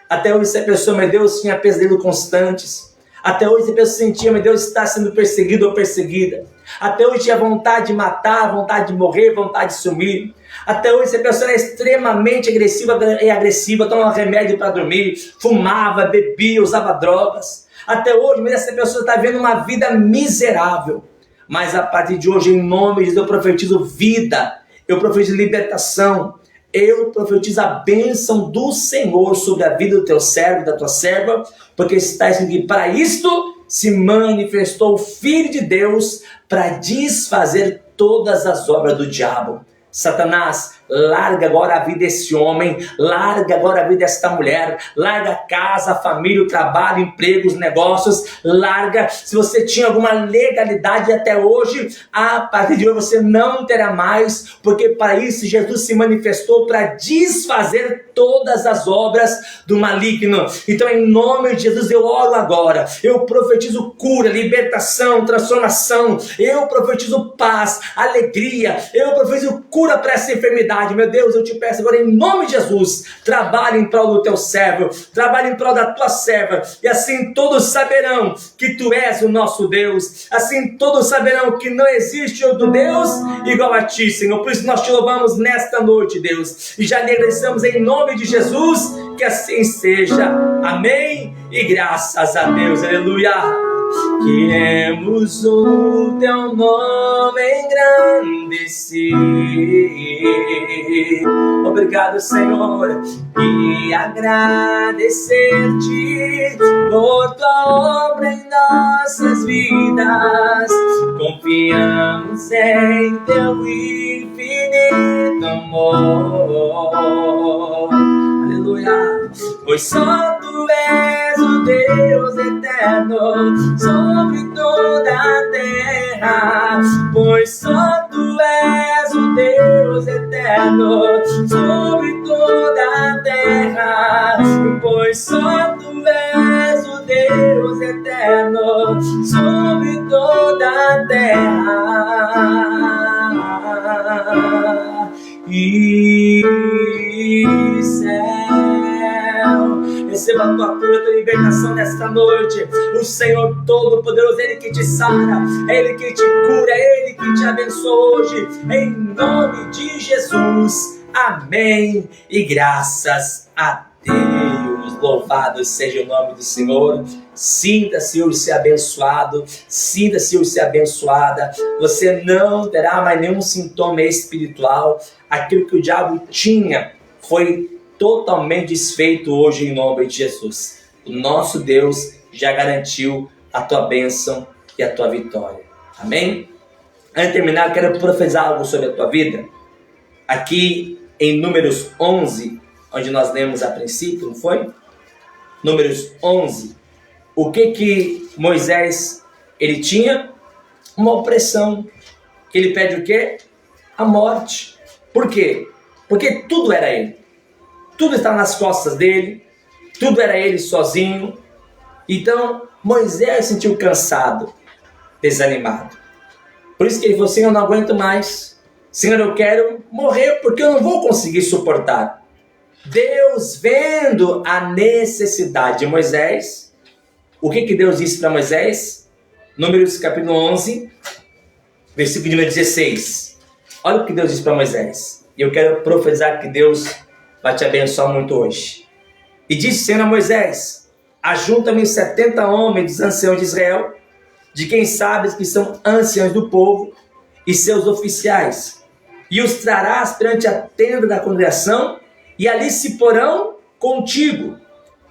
Speaker 1: Até hoje essa pessoa, meu Deus, tinha pesadelos constantes. Até hoje essa pessoa sentia, meu Deus, está sendo perseguido ou perseguida. Até hoje tinha vontade de matar, vontade de morrer, vontade de sumir. Até hoje essa pessoa era extremamente agressiva, tomava remédio para dormir, fumava, bebia, usava drogas. Até hoje mesmo essa pessoa está vivendo uma vida miserável. Mas a partir de hoje, em nome de Deus, eu profetizo vida, eu profetizo libertação, eu profetizo a bênção do Senhor sobre a vida do teu servo e da tua serva, porque está escrito que para isto se manifestou o Filho de Deus para desfazer todas as obras do diabo. Satanás, larga agora a vida desse homem, larga agora a vida desta mulher, larga a casa, a família, o trabalho, empregos, negócios, larga. Se você tinha alguma legalidade até hoje, a partir de hoje você não terá mais, porque para isso Jesus se manifestou para desfazer todas as obras do maligno. Então em nome de Jesus eu oro agora, eu profetizo cura, libertação, transformação, eu profetizo paz, alegria, eu profetizo cura para essa enfermidade. autoridade. Meu Deus, eu te peço agora em nome de Jesus, trabalhe em prol do teu servo, trabalhe em prol da tua serva, e assim todos saberão que tu és o nosso Deus, assim todos saberão que não existe outro Deus igual a ti, Senhor. Por isso nós te louvamos nesta noite, Deus, e já lhe agradecemos em nome de Jesus, que assim seja. Amém e graças a Deus. Aleluia. Queremos o teu nome engrandecer. Obrigado, Senhor, e agradecer-te por tua obra em nossas vidas. Confiamos em teu infinito amor. Aleluia. Pois só tu és o Deus eterno sobre toda a terra. Pois só tu és o Deus eterno sobre toda a terra. Pois só tu és o Deus eterno sobre toda a terra. E céu, receba a tua cura, a tua libertação nesta noite. O Senhor Todo-Poderoso, Ele que te sara, Ele que te cura, Ele que te abençoa hoje, em nome de Jesus. Amém e graças a Deus. Louvado seja o nome do Senhor. Sinta-se hoje ser abençoado, sinta-se hoje ser abençoada. Você não terá mais nenhum sintoma espiritual. Aquilo que o diabo tinha foi totalmente desfeito hoje em nome de Jesus. O nosso Deus já garantiu a tua bênção e a tua vitória. Amém? Antes de terminar, eu quero profetizar algo sobre a tua vida. Aqui em Números 11, onde nós lemos a princípio, não foi? Números 11. O que Moisés, ele tinha? Uma opressão. Ele pede o quê? A morte. Por quê? Porque tudo era ele. Tudo estava nas costas dele. Tudo era ele sozinho. Então, Moisés se sentiu cansado, desanimado. Por isso que ele falou, Senhor, eu não aguento mais. Senhor, eu quero morrer porque eu não vou conseguir suportar. Deus, vendo a necessidade de Moisés, o que Deus disse para Moisés? Números capítulo 11, versículo número 16. Olha o que Deus disse para Moisés. E eu quero profetizar que Deus vai te abençoar muito hoje. E disse Senhor a Moisés, ajunta-me 70 homens dos anciãos de Israel, de quem sabes que são anciãos do povo, e seus oficiais, e os trarás perante a tenda da congregação, e ali se porão contigo.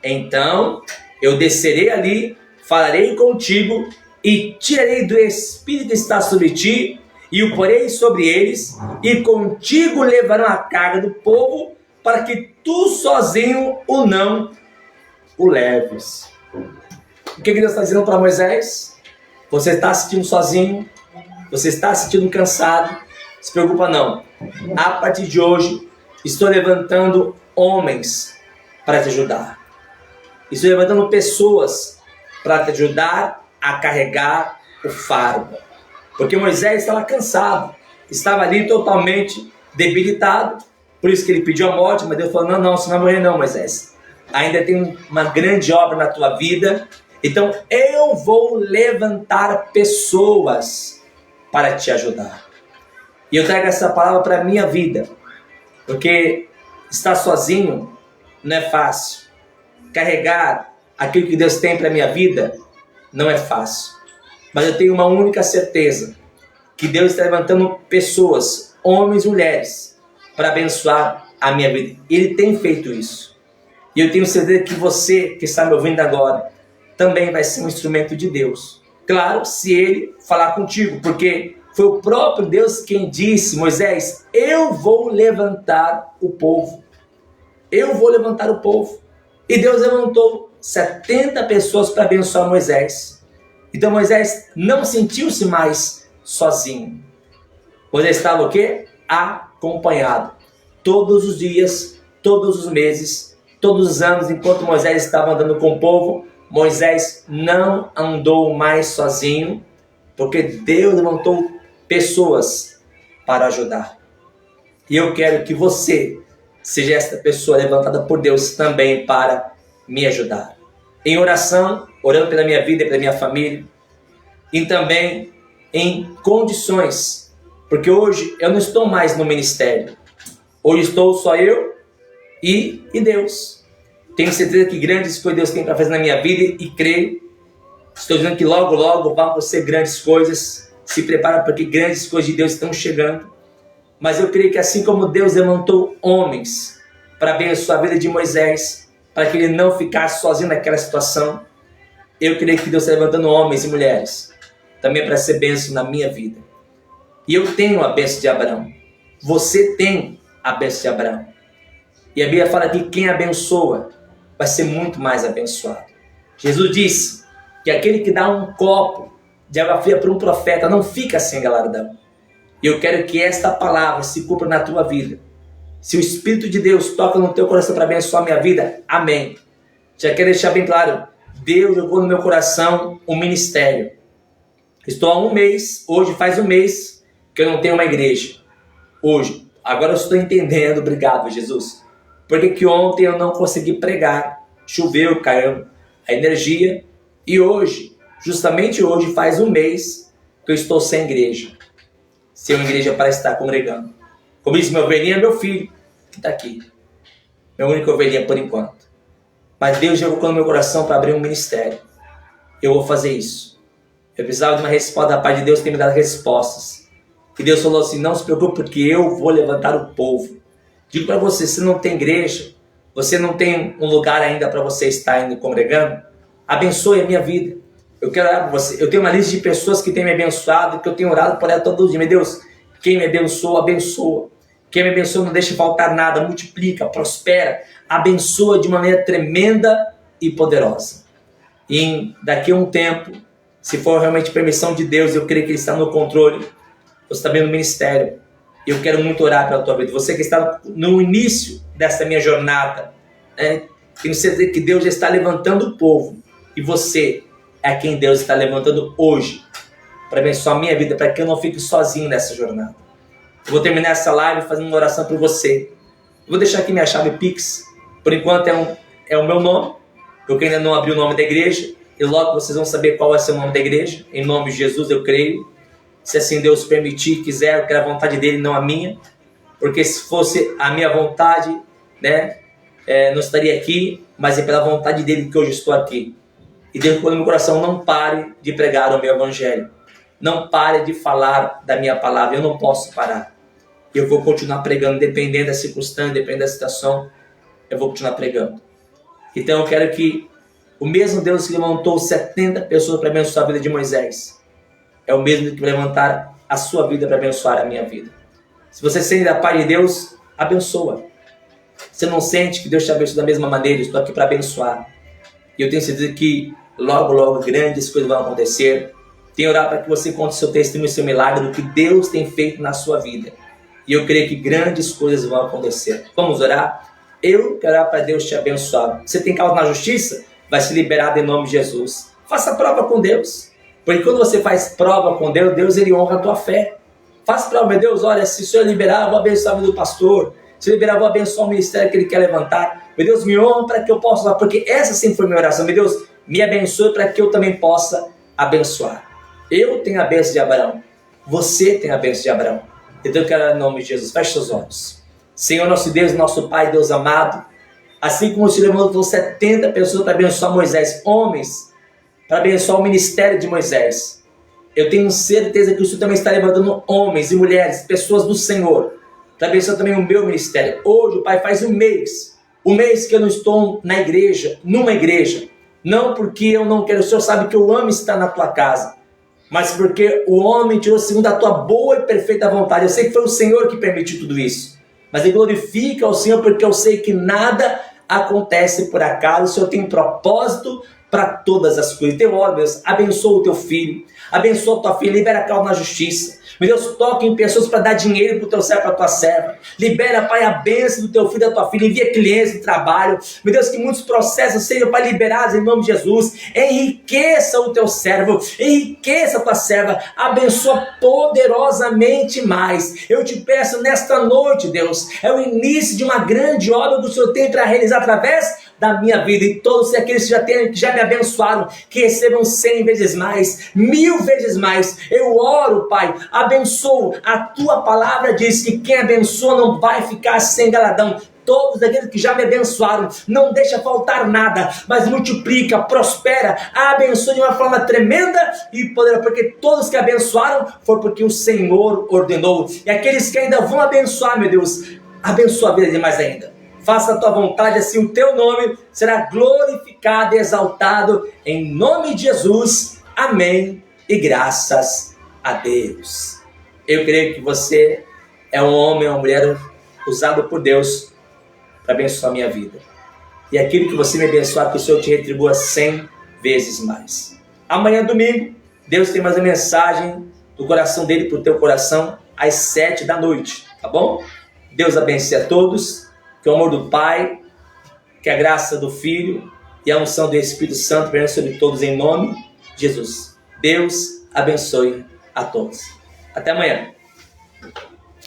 Speaker 1: Então eu descerei ali, falarei contigo, e tirarei do espírito que está sobre ti, e o porei sobre eles, e contigo levarão a carga do povo, para que tu sozinho o não o leves. O que Deus está dizendo para Moisés? Você está se sentindo sozinho? Você está se sentindo cansado? Não se preocupa não. A partir de hoje, estou levantando homens para te ajudar. Estou levantando pessoas para te ajudar a carregar o fardo. Porque Moisés estava cansado, estava ali totalmente debilitado. Por isso que ele pediu a morte, mas Deus falou, não, você não vai morrer não, Moisés. Ainda tem uma grande obra na tua vida. Então eu vou levantar pessoas para te ajudar. E eu trago essa palavra para a minha vida. Porque estar sozinho não é fácil. Carregar aquilo que Deus tem para a minha vida não é fácil. Mas eu tenho uma única certeza. Que Deus está levantando pessoas, homens e mulheres, para abençoar a minha vida. Ele tem feito isso. E eu tenho certeza que você que está me ouvindo agora também vai ser um instrumento de Deus. Claro, se Ele falar contigo, porque foi o próprio Deus quem disse, Moisés, eu vou levantar o povo. Eu vou levantar o povo. E Deus levantou 70 pessoas para abençoar Moisés. Então Moisés não sentiu-se mais sozinho. Moisés estava o quê? Acompanhado. Todos os dias, todos os meses, todos os anos, enquanto Moisés estava andando com o povo, Moisés não andou mais sozinho, porque Deus levantou pessoas para ajudar. E eu quero que você seja esta pessoa levantada por Deus também para me ajudar. Em oração, orando pela minha vida e pela minha família. E também em condições. Porque hoje eu não estou mais no ministério. Hoje estou só eu e Deus. Tenho certeza que grandes coisas Deus tem para fazer na minha vida e creio. Estou dizendo que logo, logo vão acontecer grandes coisas. Se prepara porque grandes coisas de Deus estão chegando. Mas eu creio que assim como Deus levantou homens para abençoar a vida de Moisés, para que ele não ficasse sozinho naquela situação, eu creio que Deus está levantando homens e mulheres também para ser bênção na minha vida. E eu tenho a bênção de Abraão. Você tem a bênção de Abraão. E a Bíblia fala que quem abençoa vai ser muito mais abençoado. Jesus disse que aquele que dá um copo de água fria para um profeta não fica sem galardão. E eu quero que esta palavra se cumpra na tua vida. Se o Espírito de Deus toca no teu coração para abençoar a minha vida, amém. Já quero deixar bem claro, Deus jogou no meu coração um ministério. Estou há um mês, hoje faz um mês que eu não tenho uma igreja. Hoje, agora eu estou entendendo, obrigado Jesus. Porque que ontem eu não consegui pregar, choveu, caiu a energia. E hoje, justamente hoje, faz um mês que eu estou sem igreja. Sem uma igreja para estar congregando. Como disse meu ovelhinha, meu filho, que está aqui. Minha única ovelhinha por enquanto. Mas Deus já colocou no meu coração para abrir um ministério. Eu vou fazer isso. Eu precisava de uma resposta da parte de Deus, que tem me dado respostas. E Deus falou assim, não se preocupe porque eu vou levantar o povo. Digo para você, se não tem igreja, você não tem um lugar ainda para você estar indo congregando, abençoe a minha vida. Eu quero orar por você. Eu tenho uma lista de pessoas que têm me abençoado, que eu tenho orado por ela todo dia. Meu Deus, quem me abençoa, abençoa. Quem me abençoa não deixa faltar nada, multiplica, prospera, abençoa de maneira tremenda e poderosa. E daqui a um tempo, se for realmente permissão de Deus, eu creio que Ele está no controle, você está bem no ministério. Eu quero muito orar pela tua vida. Você que está no início dessa minha jornada, tenho certeza que Deus já está levantando o povo. E você é quem Deus está levantando hoje para abençoar a minha vida, para que eu não fique sozinho nessa jornada. Eu vou terminar essa live fazendo uma oração por você. Eu vou deixar aqui minha chave Pix. Por enquanto é o meu nome, porque ainda não abri o nome da igreja. E logo vocês vão saber qual vai ser o nome da igreja. Em nome de Jesus eu creio. Se assim Deus permitir e quiser, eu quero a vontade dele, não a minha. Porque se fosse a minha vontade, não estaria aqui. Mas é pela vontade dele que hoje estou aqui. E Deus colocou no meu coração, não pare de pregar o meu evangelho. Não pare de falar da minha palavra. Eu não posso parar. Eu vou continuar pregando, dependendo da circunstância, dependendo da situação. Eu vou continuar pregando. Então eu quero que o mesmo Deus que levantou 70 pessoas para abençoar a vida de Moisés, é o mesmo que vai levantar a sua vida para abençoar a minha vida. Se você sente da paz de Deus, abençoa. Você não sente que Deus te abençoa da mesma maneira? Eu estou aqui para abençoar. E eu tenho certeza que logo, logo, grandes coisas vão acontecer. Tenho orado para que você conte seu testemunho, seu milagre, do que Deus tem feito na sua vida. E eu creio que grandes coisas vão acontecer. Vamos orar? Eu quero orar para Deus te abençoar. Você tem causa na justiça? Vai ser liberado em nome de Jesus. Faça prova com Deus. Porque quando você faz prova com Deus, Deus ele honra a tua fé. Faça prova, meu Deus, olha, se o Senhor liberar, eu vou abençoar a vida do pastor. Se liberar, eu vou abençoar o ministério que ele quer levantar. Meu Deus, me honra para que eu possa lá. Porque essa sempre foi minha oração. Meu Deus, me abençoe para que eu também possa abençoar. Eu tenho a bênção de Abraão. Você tem a bênção de Abraão. Então eu quero, em nome de Jesus, feche seus olhos. Senhor, nosso Deus, nosso Pai, Deus amado, assim como o Senhor levantou 70 pessoas para abençoar Moisés, homens, para abençoar o ministério de Moisés, eu tenho certeza que o Senhor também está levantando homens e mulheres, pessoas do Senhor, para abençoar também o meu ministério. Hoje, Pai, faz um mês que eu não estou na igreja, numa igreja, não porque eu não quero, o Senhor sabe que eu amo estar na tua casa, mas porque o homem tirou segundo a tua boa e perfeita vontade. Eu sei que foi o Senhor que permitiu tudo isso, mas ele glorifica ao Senhor porque eu sei que nada acontece por acaso. O Senhor tem um propósito para todas as coisas. Então, ó Deus, abençoa o teu filho, abençoa a tua filha, libera a causa na justiça. Meu Deus, toque em pessoas para dar dinheiro para o teu servo, para a tua serva. Libera, Pai, a bênção do teu filho, da tua filha. Envia clientes de trabalho. Meu Deus, que muitos processos sejam, Pai, liberados em nome de Jesus. Enriqueça o teu servo, enriqueça a tua serva. Abençoa poderosamente mais. Eu te peço nesta noite, Deus, é o início de uma grande obra que o Senhor tem para realizar através da minha vida, e todos aqueles que já me abençoaram, que recebam 100 vezes mais, 1000 vezes mais. Eu oro, Pai, abençoo. A tua palavra diz que quem abençoa não vai ficar sem galardão. Todos aqueles que já me abençoaram, não deixa faltar nada, mas multiplica, prospera, abençoa de uma forma tremenda e poderosa, porque todos que abençoaram foi porque o Senhor ordenou. E aqueles que ainda vão abençoar, meu Deus, abençoa a vida de mais ainda. Faça a tua vontade, assim o teu nome será glorificado e exaltado, em nome de Jesus. Amém e graças a Deus. Eu creio que você é um homem ou uma mulher usado por Deus para abençoar a minha vida. E aquilo que você me abençoar, que o Senhor te retribua 100 vezes mais. Amanhã, domingo, Deus tem mais uma mensagem do coração dele para o teu coração, às 7 da noite, tá bom? Deus abençoe a todos. Que o amor do Pai, que a graça do Filho e a unção do Espírito Santo venha sobre todos em nome de Jesus. Deus abençoe a todos. Até amanhã.